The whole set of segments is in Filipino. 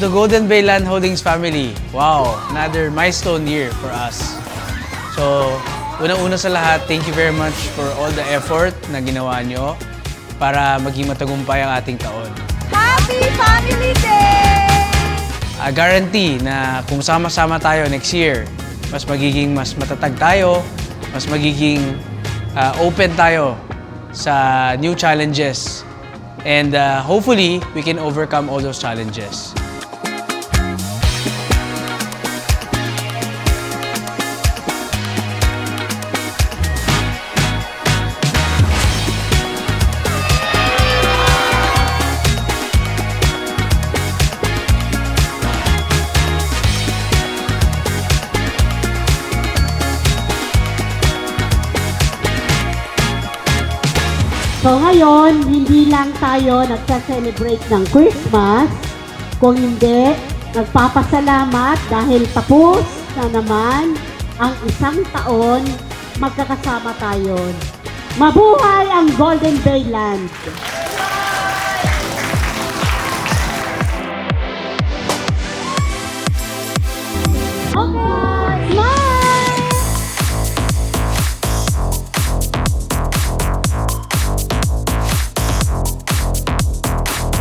the Golden Bay Land Holdings family, wow, another milestone year for us. So, unang-una sa lahat, thank you very much for all the effort na ginawa nyo para maging matagumpay ang ating taon. Happy Family Day! I guarantee na kung sama-sama tayo next year, mas matatag tayo, mas magiging open tayo sa new challenges. And hopefully, we can overcome all those challenges. So ngayon, hindi lang tayo nagsa-celebrate ng Christmas, kung hindi, nagpapasalamat dahil tapos na naman ang isang taon, magkakasama tayo. Mabuhay ang Golden Bay Land! Okay, smile!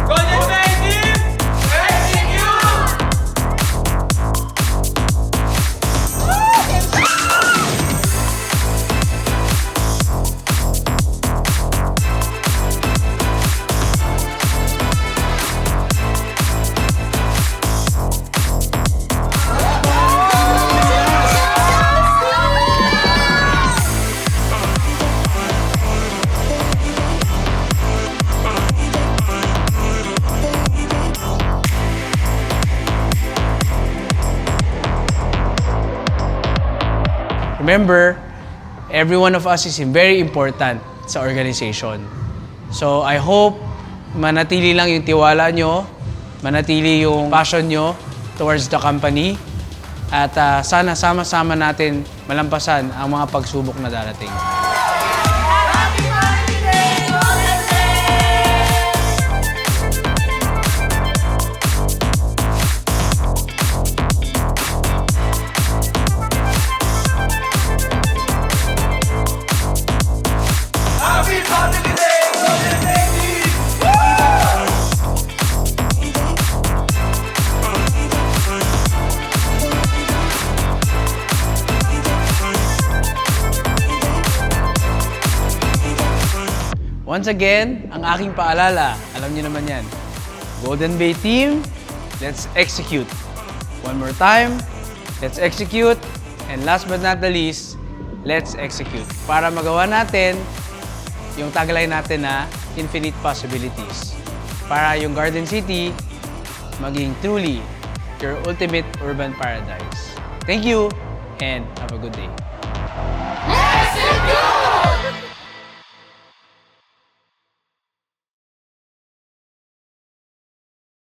Golden Bay Team, execute! Remember, every one of us is very important sa organization. So I hope manatili lang yung tiwala nyo, manatili yung passion nyo towards the company, at sana sama-sama natin malampasan ang mga pagsubok na darating. Happy Family Day! Golden Bay! Happy Family Day, Golden Bay Team! Once again, ang aking paalala, alam niyo naman yan, Golden Bay Team, let's execute. One more time, let's execute. And last but not the least, let's execute. Para magawa natin yung tagline natin na infinite possibilities. Para yung Garden City maging truly your ultimate urban paradise. Thank you and have a good day.